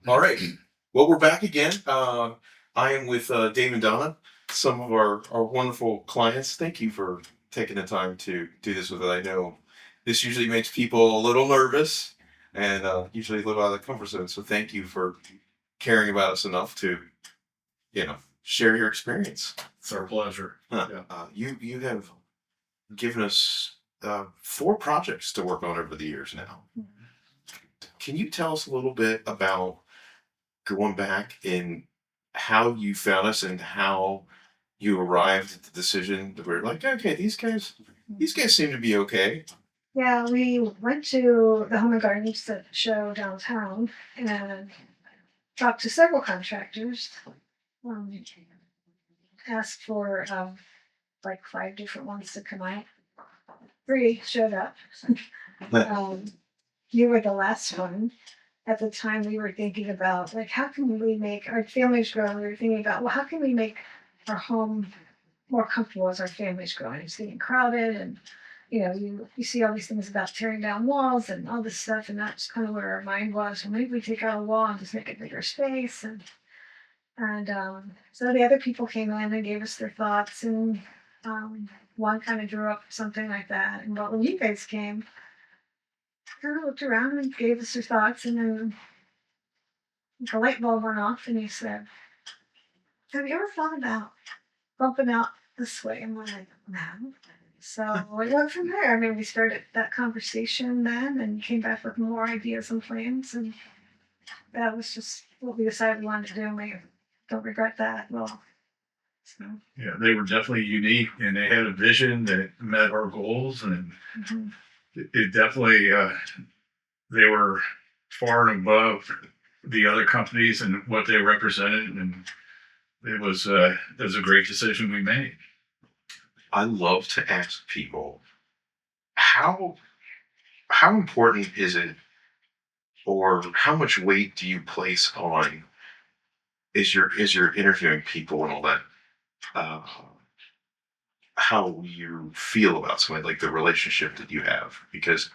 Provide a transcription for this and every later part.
All right. Well, we're back again. I am with Dave and Donna, some of our wonderful clients. Thank you for taking the time to do this with us. I know this usually makes people a little nervous and usually a little out of the comfort zone. So thank you for caring about us enough to, share your experience. It's our pleasure. Yeah. You have given us four projects to work on over the years now. Can you tell us a little bit about going back in how you found us and how you arrived at the decision that we're like, okay, these guys seem to be okay. Yeah, we went to the Home and Garden show downtown and talked to several contractors. Um, Asked for like five different ones to come out. Three showed up. um, you were the last one. At the time, we were thinking about like how can we make our families grow. We were thinking about well, how can we make our home more comfortable as our families grow? And it's getting crowded, and you see all these things about tearing down walls and all this stuff, and that's kind of where our mind was. Well, maybe we take out a wall and just make it bigger space, and so the other people came in and gave us their thoughts, and one kind of drew up something like that. And when you guys came, kind of looked around and gave us their thoughts, and then the light bulb went off, and he said, "Have you ever thought about bumping out this way?" And we're like, "No." So we went from there. I mean, we started that conversation then, and came back with more ideas and plans, and that was just what we decided we wanted to do. And we don't regret that at all. So, Yeah, they were definitely unique and they had a vision that met our goals. And mhm. it definitely, they were far and above the other companies and what they represented. And it was a great decision we made. I love to ask people how important is it, or how much weight do you place on is you're interviewing people and all that, uh, how you feel about somebody, like the relationship that you have, because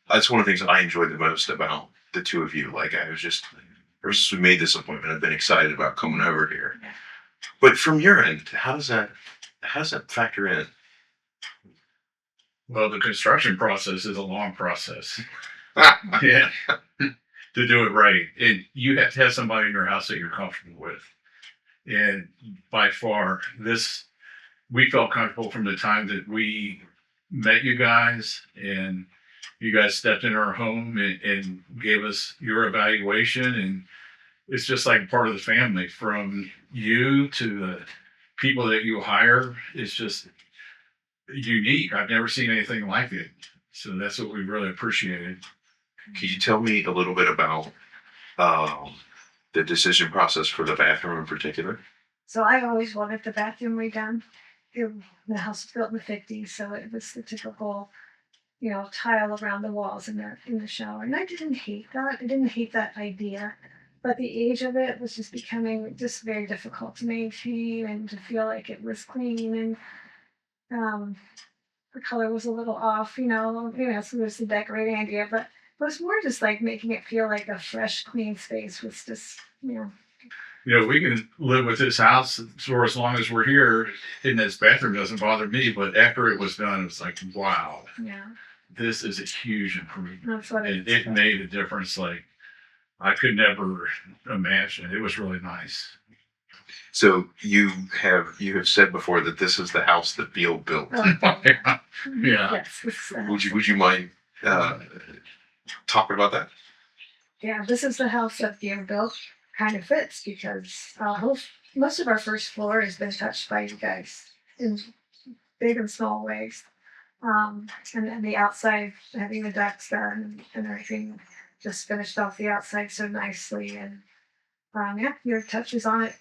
that's one of the things I enjoy the most about the two of you. Like I was just ever since we made this appointment, I've been excited about coming over here. But from your end, how does that factor in? Well, the construction process is a long process. Yeah. To do it right. And you have to have somebody in your house that you're comfortable with. And by far, we felt comfortable from the time that we met you guys and you guys stepped in our home and gave us your evaluation. And it's just like part of the family from you to the people that you hire. It's just unique. I've never seen anything like it. So that's what we really appreciated. Can you tell me a little bit about um, the decision process for the bathroom in particular? So I always wanted the bathroom redone. It, the house was built in the '50s, so it was the typical, tile around the walls in the shower. And I didn't hate that. I didn't hate that idea. But the age of it was just becoming just very difficult to maintain and to feel like it was clean, and um, the color was a little off, so there's the decorating idea, but it was more just like making it feel like a fresh, clean space was just. We can live with this house for as long as we're here, and this bathroom doesn't bother me. But after it was done, it's like, wow, Yeah, this is a huge improvement. that's what And it it is. made a difference like I could never imagine. It was really nice. So you have said before that this is the house that Beal built. Yeah. Yeah. Yes, Would you mind uh, talking about that? yeah, this is the house that Beer built. Kind of fits because most of our first floor has been touched by you guys in big and small ways. And then the outside, having the decks done and everything, just finished off the outside so nicely. And yeah, your touch is on it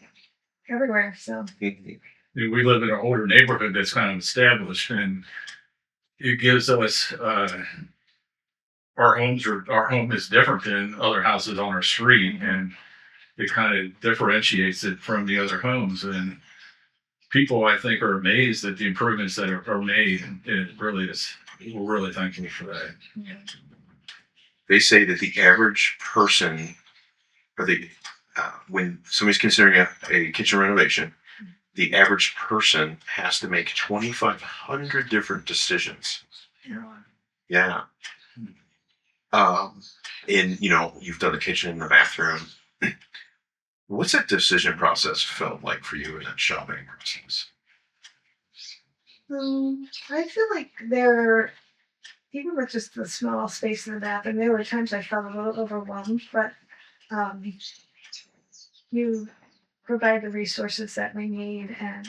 everywhere. So Mhm. We live in an older neighborhood that's kind of established, and it gives us our home is different than other houses on our street, and it kind of differentiates it from the other homes. And people, I think, are amazed at the improvements that are made, and it really is. We're really thankful for that. They say that the average person are they, when somebody's considering a kitchen renovation, the average person has to make 2,500 different decisions. Yeah. And you've done the kitchen and the bathroom. What's that decision process felt like for you in that shopping process? I feel like there, even with just the small space in the bathroom, there were times I felt a little overwhelmed, but um, you provide the resources that we need and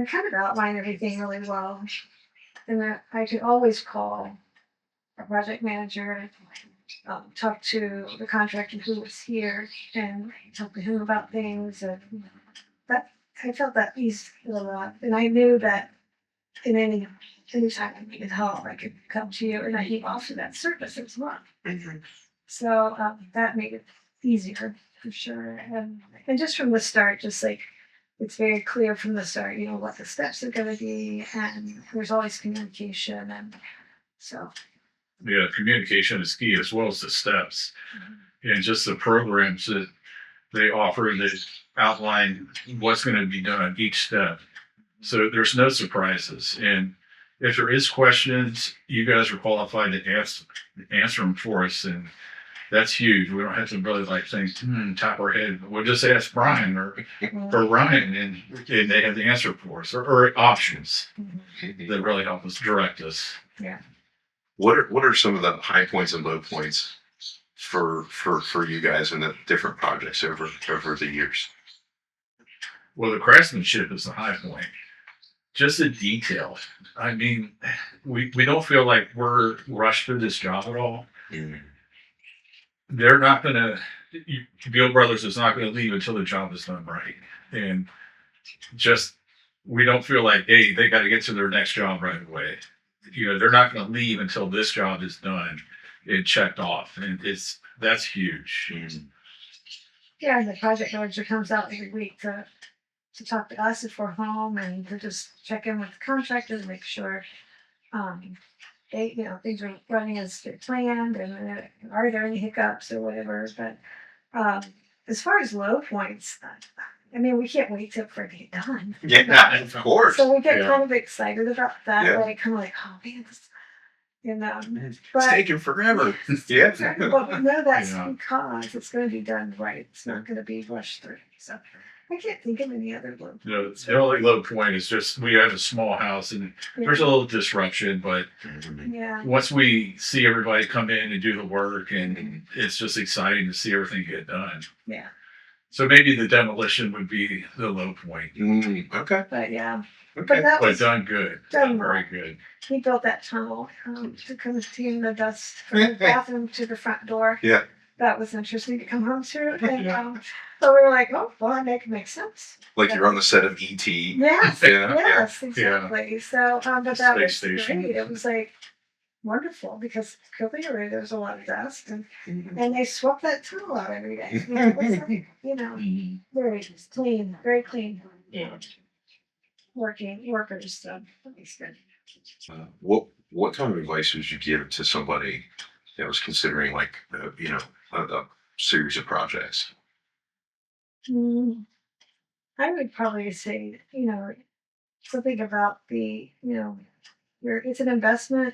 kind of outline everything really well. And that I could always call a project manager, talk to the contractor who was here, and talk to him about things. And that I felt that eased it a lot. And I knew that in any time I needed help, I could come to you, and I gave also that service as well. Mhm. So that made it easier for sure. And just from the start, just like it's very clear from the start, what the steps are going to be, and there's always communication, and so. Yeah, communication is key as well as the steps and just the programs that they offer that outline what's going to be done each step. So there's no surprises. And if there is questions, you guys are qualified to answer them for us. And that's huge. We don't have to really think, top our head. We'll just ask Brian or Ryan and they have the answer for us or options that really help us direct us. Yeah. What are some of the high points and low points for you guys in the different projects over the years? Well, the craftsmanship is the high point. Just the detail. I mean, we don't feel like we're rushed through this job at all. Mm. They're not going to, Beal Brothers is not going to leave until the job is done right. And just, we don't feel like, hey, they got to get to their next job right away. They're not going to leave until this job is done and checked off. And that's huge. Mm. Yeah, and the project manager comes out every week to talk to us if we're home, and to just check in with the contractors, make sure they things are running as they're planned, and are there any hiccups or whatever. But as far as low points, I mean, we can't wait for it to get done. Yeah, of course. So we get Yeah. kind of excited about that, Yeah. like kind of like, oh man, It's but taking forever. Yeah. but we know that's Yeah. because it's going to be done right. It's not going to be rushed through. So I can't think of any other low points. The only low point is just we have a small house and there's a little disruption, but Mhm. Yeah. once we see everybody come in and do the work, and it's just exciting to see everything get done. Yeah. So maybe the demolition would be the low point, Okay. But yeah, Okay. that but was done good, done very well. good. He built that tunnel to contain the dust from the bathroom to the front door. Yeah. That was interesting to come home to. And so we were like, oh, well, that makes sense. Like you're on the set of E.T. Yes, Yeah. yes, exactly. So, but that Space was station. great. It was like wonderful because clearly there was a lot of dust, and Mhm. they swept that tunnel out every day. It was like, very clean, very clean. Workers, so that was good. What kind of advice would you give to somebody that was considering a series of projects? I would probably say, something about it's an investment.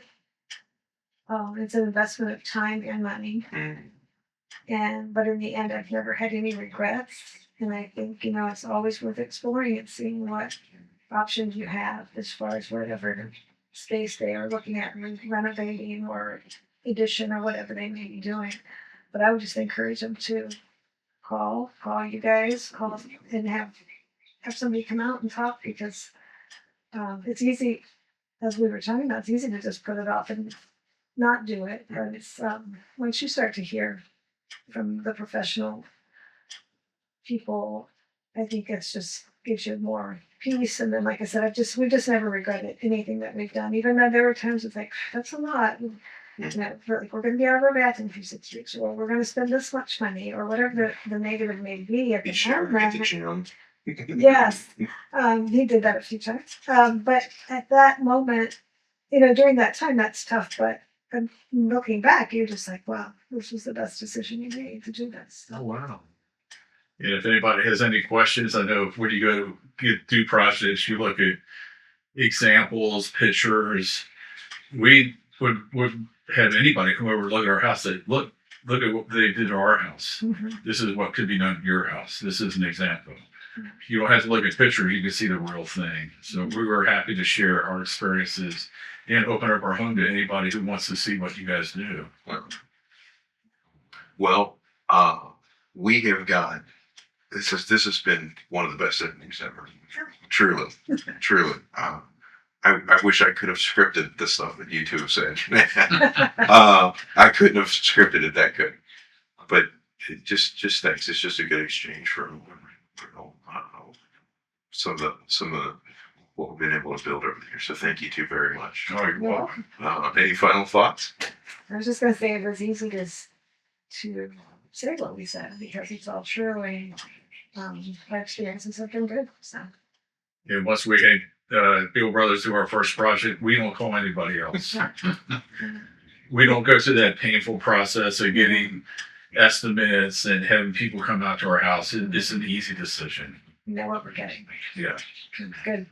It's an investment of time and money. But in the end, I've never had any regrets. And I think, it's always worth exploring and seeing what options you have as far as whatever space they are looking at renovating or addition or whatever they may be doing. But I would just encourage them to call you guys, call and have somebody come out and talk, because it's easy, as we were talking about, it's easy to just put it off and not do it. But it's once you start to hear from the professional people, I think it's just gives you more peace. And then, like I said, we've just never regretted anything that we've done, even though there were times it's like, that's a lot. And, we're going to be out of our bathroom for 6 weeks, or we're going to spend this much money, or whatever the negative may be at the Be sure to moment. get the gym. Yes, he did that a few times. But at that moment, during that time, that's tough. But And looking back, you're just like, wow, this was the best decision you made to do this. Oh wow. And if anybody has any questions, I know when you go do projects, you look at examples, pictures. We would have anybody come over and look at our house. Say, look at what they did to our house. Mhm. This is what could be done to your house. This is an example. You don't have to look at pictures; you can see the real thing. So we were happy to share our experiences and open up our home to anybody who wants to see what you guys do. Well, we have got this has been one of the best evenings ever. Truly, truly. I wish I could have scripted the stuff that you two have said. I couldn't have scripted it that good. But just thanks. It's just a good exchange for I don't know, some of the what we've been able to build over here. So thank you two very much. Oh, you're Yeah. welcome. Any final thoughts? I was just gonna say it was easy to say what we said because it's all true and our experiences have been good. So And once we had Bill Brothers do our first project, we don't call anybody else. We don't go through that painful process of getting estimates and having people come out to our house. It's an easy decision. we know what we're getting. Yeah. Good.